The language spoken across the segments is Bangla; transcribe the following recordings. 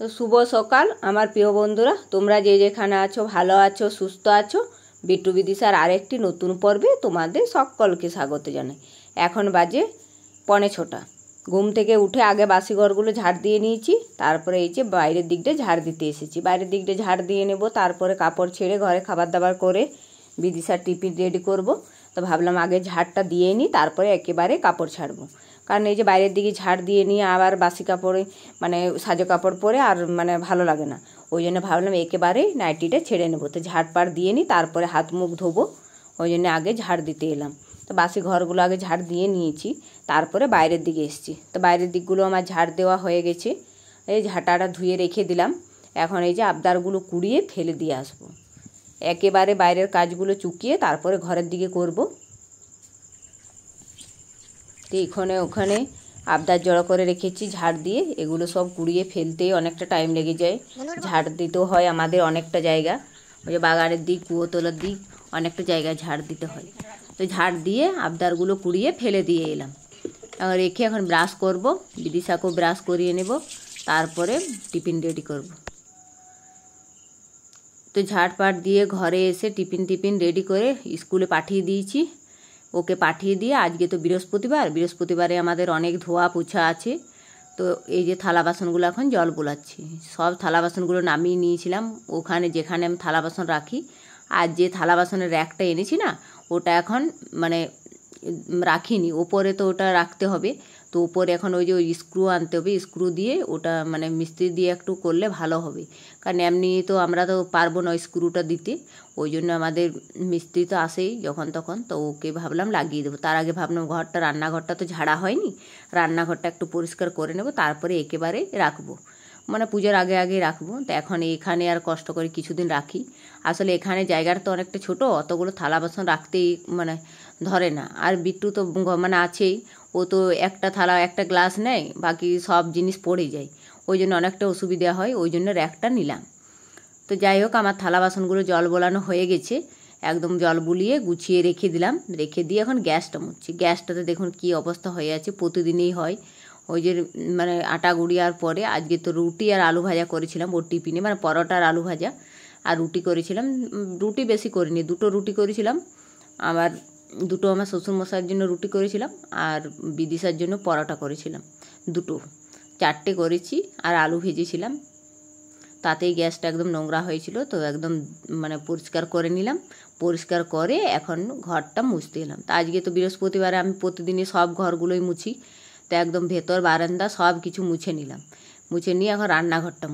তো শুভ সকাল আমার প্রিয় বন্ধুরা, তোমরা যে যেখানে আছো ভালো আছো, সুস্থ আছো। বিট্টু বিদিশার আরেকটি নতুন পর্বে তোমাদের সকলকে স্বাগত জানাই। এখন বাজে 6:45। ঘুম থেকে উঠে আগে বাসি ঘরগুলো ঝাড় দিয়ে নিয়েছি, তারপরে এই যে বাইরের দিকটা ঝাড় দিতে এসেছি। বাইরের দিকটা ঝাড় দিয়ে নেব, তারপরে কাপড় ছেড়ে ঘরে খাবার দাবার করে বিদিশার টিফিন রেডি করব। তো ভাবলাম আগে ঝাড়টা দিয়ে নিই, তারপরে একেবারে কাপড় ছাড়বো। কারণ এই যে বাইরের দিকে ঝাড় দিয়ে নিয়ে আবার বাসি কাপড়ে মানে সাজো কাপড় পরে আর ভালো লাগে না। ওই জন্য ভাবলাম একেবারে নাইটিটা ছেড়ে নেবো। তো ঝাড় দিয়ে নিই, তারপরে হাত মুখ ধোবো। ওই জন্য আগে ঝাড় দিতে এলাম। তো বাসি ঘরগুলো আগে ঝাড় দিয়ে নিয়েছি, তারপরে বাইরের দিকে এসেছি। তো বাইরের দিকগুলো আমার ঝাড় দেওয়া হয়ে গেছে। এই ঝাঁটাটা ধুয়ে রেখে দিলাম। এখন এই যে আবদারগুলো কুড়িয়ে ফেলে দিয়ে আসবো। একেবারে বাইরের কাজগুলো চুকিয়ে তারপরে ঘরের দিকে করব। তো ওখানে আবদার জড়ো করে রেখেছি ঝাড় দিয়ে, এগুলো সব কুড়িয়ে ফেলতেই অনেকটা টাইম লেগে যায়। ঝাড় দিতেও হয় আমাদের অনেকটা জায়গা, ওই যে বাগানের দিক, কুয়োতলার দিক, অনেকটা জায়গায় ঝাড় দিতে হয়। তো ঝাড় দিয়ে আবদারগুলো কুড়িয়ে ফেলে দিয়ে এলাম। রেখে এখন ব্রাশ করব, বিদিশাকেও ব্রাশ করিয়ে নেব, তারপরে টিফিন রেডি করব। তো ঝাড়পাট দিয়ে ঘরে এসে টিফিন রেডি করে স্কুলে পাঠিয়ে দিয়েছি। ওকে পাঠিয়ে দিয়ে আজকে তো বৃহস্পতিবারে আমাদের অনেক ধোয়া পোছা আছে। তো এই যে থালা বাসনগুলো এখন জল বোলাচ্ছি। সব থালা বাসনগুলো নামিয়ে নিয়েছিলাম ওখানে যেখানে আমি থালা বাসন রাখি। আর যে থালা বাসনের র্যাকটা এনেছি না, ওটা এখন রাখিনি, ওপরে তো ওটা রাখতে হবে। তো উপরে এখন ওই যে স্ক্রু আনতে হবে, স্ক্রু দিয়ে ওটা মিস্ত্রি দিয়ে একটু করলে ভালো হবে। কারণ এমনি তো আমরা তো পারবো না ওই স্ক্রুটা দিতে। ওই জন্য আমাদের মিস্ত্রি তো আসেই যখন তখন, তো ওকে ভাবলাম লাগিয়ে দেবো। তার আগে ভাবলাম রান্নাঘরটা তো ঝাড়া হয়নি, রান্নাঘরটা একটু পরিষ্কার করে নেব, তারপরে একেবারে রাখবো, পুজোর আগে রাখবো। তো এখন এখানে আর কষ্ট করে কিছুদিন রাখি। আসলে এখানে জায়গাটা তো অনেকটা ছোট, অতগুলো থালা বাসন রাখতেই ধরে না। আর বিট্টু তো আছেই, ও তো একটা থালা একটা গ্লাস নেয়, বাকি সব জিনিস পড়ে যায়। ওই জন্য অনেকটা অসুবিধা হয়, ওই জন্য র্যাকটা নিলাম। তো যাই হোক, আমার থালা বাসনগুলো জল বোলানো হয়ে গেছে, একদম জল বুলিয়ে গুছিয়ে রেখে দিলাম। রেখে দিয়ে এখন গ্যাসটা মুছছি। গ্যাসটাতে দেখুন কি অবস্থা হয়ে আছে, প্রতিদিনই হয়। ওই যে আটা গুঁড়িয়ার পরে আজকে তো রুটি আর আলু ভাজা করেছিলাম ওর টিফিনে, পরোটা আর আলু ভাজা, আর রুটি করেছিলাম। রুটি বেশি করিনি, 2টো রুটি করেছিলাম। আবার 2টো আমার শ্বশুরমশাইয়ের জন্য রুটি করেছিলাম, আর বিদিশার জন্য পরোটা করেছিলাম। 4টে করেছি, আর আলু ভেজেছিলাম। তাতেই গ্যাসটা একদম নোংরা হয়েছিল, তো একদম পরিষ্কার করে নিলাম। পরিষ্কার করে এখন ঘরটা মুছতে এলাম। তা আজকে তো বৃহস্পতিবারে আমি প্রতিদিনই সব ঘরগুলোই মুছি। তো একদম ভেতর বারান্দা সব কিছু মুছে নিলাম। মুছে নিয়ে এখন রান্নাঘরটা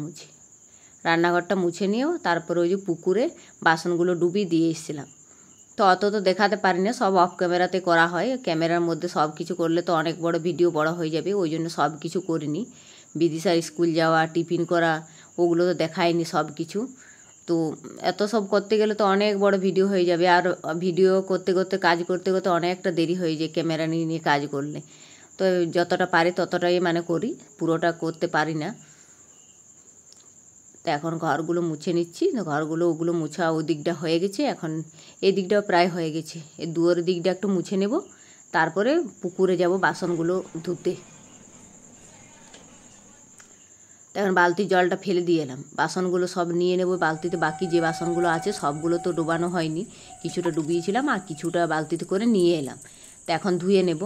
মুছে নিয়েও তারপরে ওই যে পুকুরে বাসনগুলো ডুবিয়ে দিয়ে এসেছিলাম। তো অত তো দেখাতে পারি না, সব অফ ক্যামেরাতে করা হয়। ক্যামেরার মধ্যে সব কিছু করলে তো অনেক বড় ভিডিও বড় হয়ে যাবে, ওই জন্য সব কিছু করিনি। বিদিশার স্কুল যাওয়া, টিফিন করা, ওগুলো তো দেখায়নি সব কিছু। তো এত সব করতে গেলে তো অনেক বড় ভিডিও হয়ে যাবে, আর ভিডিও করতে কাজ করতে অনেকটা দেরি হয়ে যায় ক্যামেরা নিয়ে কাজ করলে। তো যতটা পারি ততটাই করি, পুরোটা করতে পারি না। তো এখন ঘরগুলো মুছে নিচ্ছি। ওগুলো মুছা ওই দিকটা হয়ে গেছে, এখন এই দিকটাও প্রায় হয়ে গেছে। এই দুয়ারের দিকটা একটু মুছে নেব, তারপরে পুকুরে যাব বাসনগুলো ধুতে। এখন বালতির জলটা ফেলে দিয়ে এলাম, বাসনগুলো সব নিয়ে নেব বালতিতে। বাকি যে বাসনগুলো আছে সবগুলো তো ডোবানো হয়নি, কিছুটা ডুবিয়েছিলাম আর কিছুটা বালতিতে করে নিয়ে এলাম। তো এখন ধুয়ে নেব।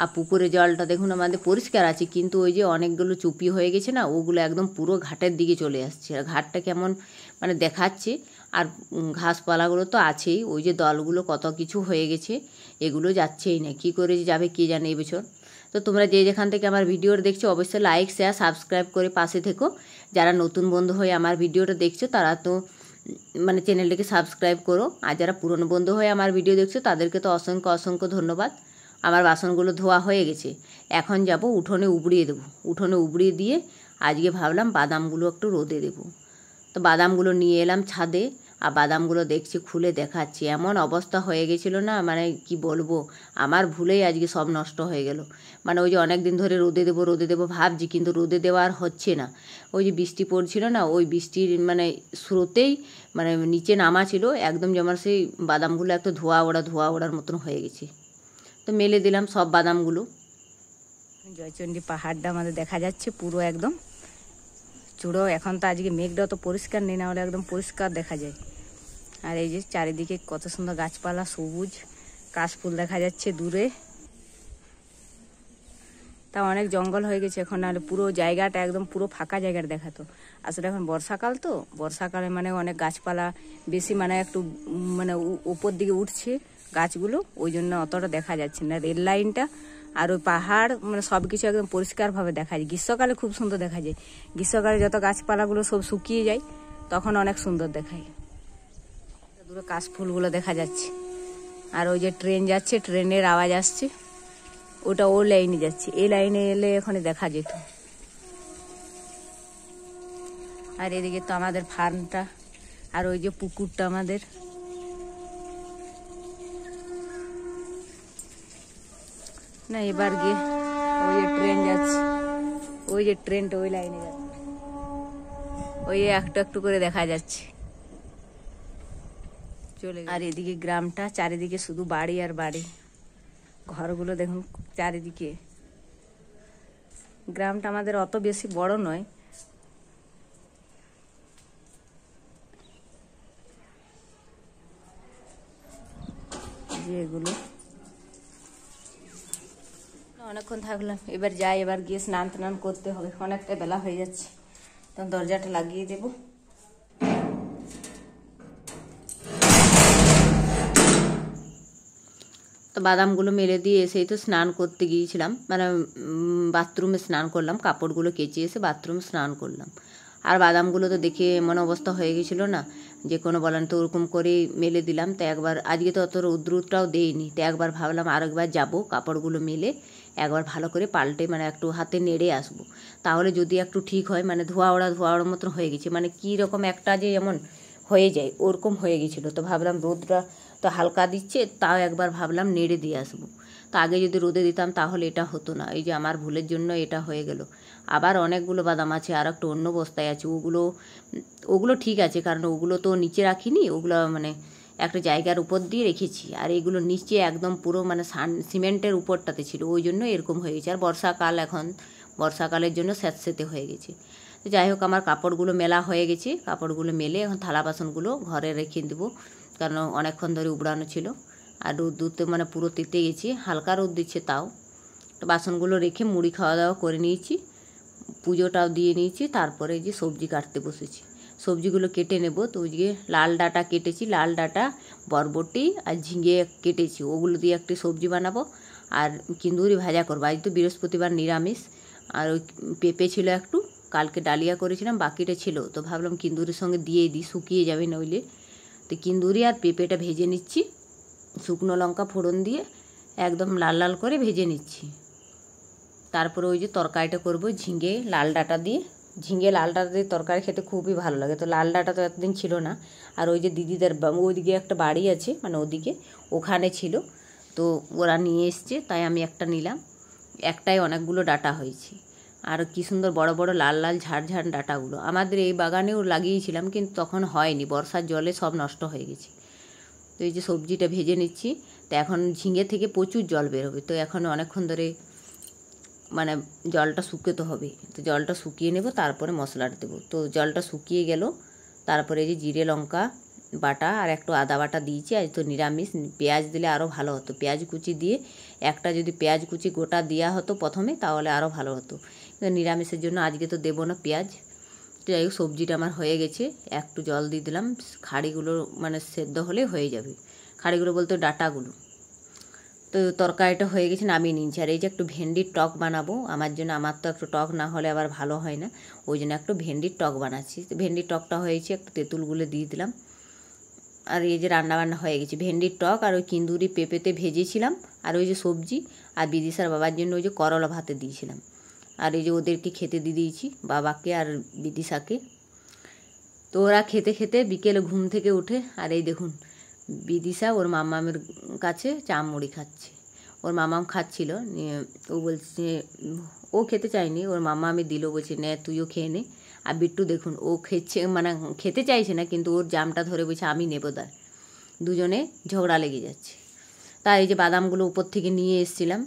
আর পুকুরে জলটা দেখুন আমাদের পরিষ্কার আছে, কিন্তু ওই যে অনেকগুলো চুপি হয়ে গেছে না, ওগুলো একদম পুরো ঘাটের দিকে চলে আসছে। আর ঘাটটা কেমন দেখাচ্ছে। আর ঘাসপালাগুলো তো আছেই, ওই যে দলগুলো কত কিছু হয়ে গেছে, এগুলো যাচ্ছেই না। কী করে যাবে কে জানে এবছর। তো তোমরা যে যেখান থেকে আমার ভিডিওটা দেখছো অবশ্যই লাইক শেয়ার সাবস্ক্রাইব করে পাশে থেকো। যারা নতুন বন্ধু হয়ে আমার ভিডিওটা দেখছো তারা তো চ্যানেলটাকে সাবস্ক্রাইব করো, আর যারা পুরনো বন্ধু হয়ে আমার ভিডিও দেখছো তাদেরকে তো অসংখ্য ধন্যবাদ। আমার বাসনগুলো ধোয়া হয়ে গেছে, এখন যাব উঠোনে উবড়িয়ে দেবো। উঠোনে উবড়িয়ে দিয়ে আজকে ভাবলাম বাদামগুলো একটু রোদে দেবো। তো বাদামগুলো নিয়ে এলাম ছাদে, আর বাদামগুলো দেখছি খুলে দেখাচ্ছি। এমন অবস্থা হয়ে গেছিলো না, কি বলবো, আমার ভুলেই আজকে সব নষ্ট হয়ে গেল। ওই যে অনেক দিন ধরে রোদে দেবো ভাবছি, কিন্তু রোদে দেওয়া আর হচ্ছে না। ওই যে বৃষ্টি পড়ছিল না, ওই বৃষ্টির স্রোতেই নিচে নামা ছিল, একদম যেমন সেই বাদামগুলো একটা ধোয়া ওড়ার মতন হয়ে গেছে। তো মেলে দিলাম সব বাদামগুলো। জয়চণ্ডী পাহাড়টা আমাদের দেখা যাচ্ছে পুরো একদম চূড়ো। এখন তো আজকে মেঘটা তো পরিষ্কার নেই, না হলে একদম পরিষ্কার দেখা যায়। আর এই যে চারিদিকে কত সুন্দর গাছপালা, সবুজ কাশফুল দেখা যাচ্ছে দূরে। তা অনেক জঙ্গল হয়ে গেছে এখন, নাহলে পুরো জায়গাটা একদম পুরো ফাঁকা জায়গাটা দেখাতো। আসলে এখন বর্ষাকাল তো, বর্ষাকালে মানে অনেক গাছপালা বেশি মানে একটু মানে উপর দিকে উঠছে গাছগুলো, ওই জন্য অতটা দেখা যাচ্ছে না। রেল লাইনটা আর ওই পাহাড় মানে সব কিছু একদম পরিষ্কারভাবে দেখা যায়। গ্রীষ্মকালে খুব সুন্দর দেখা যায়। গ্রীষ্মকালে যত গাছপালাগুলো সব শুকিয়ে যায় তখন অনেক সুন্দর দেখায়। দূরে কাশফুলগুলো দেখা যাচ্ছে। আর ওই যে ট্রেন যাচ্ছে, ট্রেনের আওয়াজ আসছে, ওটা ও লাইনে যাচ্ছে। এই লাইনে এলে এখানে দেখা যেত। আর এদিকে তো আমাদের ফার্মটা, আর ওই যে পুকুরটা আমাদের। না এবার গিয়ে ওই যে ট্রেন যাচ্ছে, ওই যে ট্রেনটা ওই লাইনে যাচ্ছে, ওই একটু একটু করে দেখা যাচ্ছে চলে। আর এদিকে গ্রামটা, চারিদিকে শুধু বাড়ি আর বাড়ি, ঘরগুলো দেখুন চারিদিকে। গ্রামটা আমাদের অত বেশি বড় নয়, যে এগুলো। অনেকক্ষণ থাকলাম, এবার যাই, এবার গিয়ে স্নান টান করতে হবে, অনেকটা বেলা হয়ে যাচ্ছে। তখন দরজাটা লাগিয়ে দেব। তো বাদামগুলো মেলে দিয়ে এসেই তো স্নান করতে গিয়েছিলাম, মানে বাথরুমে স্নান করলাম, কাপড়গুলো কেচে এসে বাথরুমে স্নান করলাম। আর বাদামগুলো তো দেখে এমন অবস্থা হয়ে গেছিলো না যে কোনো বলেন, তো ওরকম করেই মেলে দিলাম। তো একবার আজকে তো অত রৌদ্রটাও দেয়নি, তো একবার ভাবলাম আরেকবার যাবো, কাপড়গুলো মেলে একবার ভালো করে পাল্টে মানে একটু হাতে নেড়ে আসবো, তাহলে যদি একটু ঠিক হয়। মানে ধোয়া ওড়া মতন হয়ে গেছে, মানে কী রকম একটা যে এমন হয়ে যায় ওরকম হয়ে গেছিলো। তো ভাবলাম রোদটা তো হালকা দিচ্ছে, তাও একবার ভাবলাম নেড়ে দিয়ে আসবো। তো আগে যদি রোদে দিতাম তাহলে এটা হতো না। এই যে আমার ভুলের জন্য এটা হয়ে গেল। আবার অনেকগুলো বাদাম আছে, আর একটু অন্য বস্তায় আছে, ওগুলো ঠিক আছে, কারণ ওগুলো তো নিচে রাখিনি, ওগুলো মানে একটা জায়গার উপর দিয়ে রেখেছি। আর এগুলো নিচে একদম পুরো মানে সিমেন্টের উপরটাতে ছিল, ওই জন্য এরকম হয়ে গেছে। আর বর্ষাকাল, এখন বর্ষাকালের জন্য স্যাঁতস্যাঁতে হয়ে গেছে। তো যাই হোক, আমার কাপড়গুলো মেলা হয়ে গেছে, কাপড়গুলো মেলে এখন থালা বাসনগুলো ঘরে রেখে দেবো, কারণ অনেকক্ষণ ধরে উবড়ানো ছিল। আর রোদ মানে পুরো তেতে গেছি, হালকা রোদ দিচ্ছে তাও। তো বাসনগুলো রেখে মুড়ি খাওয়া দাওয়া করে নিয়েছি, পুজোটাও দিয়ে নিয়েছি। তারপরে যে সবজি কাটতে বসেছি, সবজিগুলো কেটে নেব। তো ওই যে লাল ডাঁটা কেটেছি, লাল ডাঁটা, বরবটি আর ঝিঙে কেটেছি, ওগুলো দিয়ে একটি সবজি বানাবো। আর কিন্দুরি ভাজা করবো, আজ তো বৃহস্পতিবার নিরামিষ। আর ওই পেঁপে ছিল একটু, কালকে ডালিয়া করেছিলাম, বাকিটা ছিল, তো ভাবলাম কিন্দুরির সঙ্গে দিয়ে দিই, শুকিয়ে যাবে নইলে। তো কিন্দুরি আর পেঁপেটা ভেজে নিচ্ছি, শুকনো লঙ্কা ফোড়ন দিয়ে একদম লাল লাল করে ভেজে নিচ্ছি। তারপরে ওই যে তরকারিটা করবো ঝিঙে লাল ডাঁটা দিয়ে। ঝিঙে লাল ডাঁটা দিয়ে তরকারি খেতে খুবই ভালো লাগে। তো লাল ডাঁটা তো এতদিন ছিল না। আর ওই যে দিদিদের ওইদিকে একটা বাড়ি আছে, মানে ওদিকে, ওখানে ছিল, তো ওরা নিয়ে এসছে, তাই আমি একটা নিলাম। একটাই অনেকগুলো ডাঁটা হয়েছে। আর কি সুন্দর বড় বড় লাল লাল ঝাড় ডাঁটাগুলো। আমাদের এই বাগানেও লাগিয়েছিলাম, কিন্তু তখন হয়নি, বর্ষার জলে সব নষ্ট হয়ে গেছে। তো এই যে সবজিটা ভেজে নিচ্ছি। তো এখন ঝিঙে থেকে প্রচুর জল বেরোবে, তো এখন অনেকক্ষণ ধরে মানে জলটা শুকোতে হবে। তো জলটা শুকিয়ে নেব, তারপরে মশলাটা দেবো। তো জলটা শুকিয়ে গেল, তারপরে এই যে জিরে লঙ্কা বাটা আর একটু আদা বাটা দিয়েছি। আজ তো নিরামিষ, পেঁয়াজ দিলে আরও ভালো হতো, পেঁয়াজ কুচি দিয়ে একটা যদি পেঁয়াজ কুচি গোটা দেওয়া হতো প্রথমে, তাহলে আরও ভালো হতো। কিন্তু নিরামিষের জন্য আজকে তো দেবো না পেঁয়াজ। তো যাই হোক, সবজিটা আমার হয়ে গেছে, একটু জল দিয়ে দিলাম, খাড়িগুলো মানে সেদ্ধ হলে হয়ে যাবে। খাড়িগুলো বলতে ডাঁটাগুলো। তো তরকারিটা হয়ে গেছে, নামিয়ে নিয়েছি। আর এই যে একটু ভেন্ডির টক বানাবো আমার জন্য, আমার তো একটু টক না হলে আবার ভালো হয় না, ওই জন্য একটু ভেন্ডির টক বানাচ্ছি। তো ভেন্ডির টকটা হয়েছে, একটু তেঁতুলগুলো দিয়ে দিলাম। আর এই যে রান্নাবান্না হয়ে গেছে, ভেন্ডির টক আর ওই কিন্দুরি পেঁপেতে ভেজেছিলাম, আর ওই যে সবজি, আর বিদিশার বাবার জন্য ওই যে করলা ভাতে দিয়েছিলাম। আর এই যে ওদেরকে খেতে দিয়ে দিয়েছি, বাবাকে আর বিদিশাকে। তো ওরা খেতে খেতে বিকেলে ঘুম থেকে উঠে, আর এই দেখুন বিদিশা ওর মামামের কাছে চা মুড়ি খাচ্ছে। ওর মামাম খাচ্ছিল, ও বলছে ও খেতে চায়নি, ওর মামা আমি দিল, বলছে নে তুইও খেয়ে নে। আর বিট্টু দেখুন ও খেচ্ছে, মানে খেতে চাইছে না, কিন্তু ওর জামটা ধরে বলছে আমি নেবো, তার দুজনে ঝগড়া লেগে যাচ্ছে। তাই এই যে বাদামগুলো উপর থেকে নিয়ে এসেছিলাম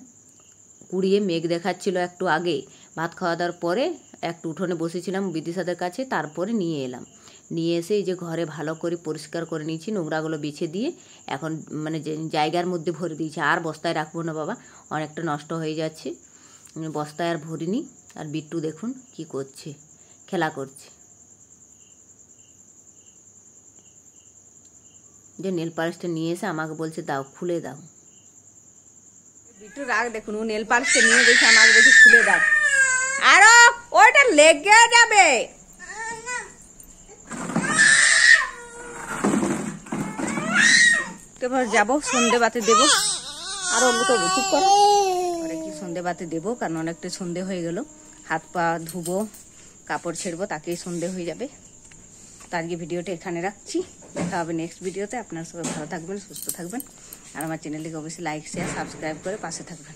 কুড়িয়ে, মেঘ দেখাচ্ছিল একটু আগে, ভাত খাওয়া দাওয়ার পরে একটু উঠোনে বসেছিলাম বিদিশাদের কাছে, তারপরে নিয়ে এলাম। নিয়ে এসে এই যে ঘরে ভালো করে পরিষ্কার করে নিয়েছি, নোংরাগুলো বিছিয়ে দিয়ে এখন মানে যে জায়গার মধ্যে ভরে দিয়েছি। আর বস্তায় রাখবো না বাবা, অনেকটা নষ্ট হয়ে যাচ্ছে, বস্তায় আর ভরিনি। আর বিট্টু দেখুন কি করছে, খেলা করছে। যে নেল পালিশটা নিয়ে এসে আমাকে বলছে দাও, খুলে দাও। বিট্টু রাগ দেখুন, ও নেল পালিশটা নিয়ে দেখে আমাকে বলছে খুলে দাও, আরো ওইটা লেগে যাবে। এবার যাবো সন্ধে বাতি দেবো, আরো তো চুপ করো, কি সন্ধে বাতি দেবো, কারণ অনেকটা সন্ধে হয়ে গেল। হাত পা ধুবো, কাপড় ছেড়বো, তাকেই সন্ধে হয়ে যাবে। তো আজকে ভিডিওটা এখানে রাখছি, দেখা হবে নেক্সট ভিডিওতে। আপনারা সবাই ভালো থাকবেন, সুস্থ থাকবেন, আর আমার চ্যানেলটিকে অবশ্যই লাইক শেয়ার সাবস্ক্রাইব করে পাশে থাকবেন।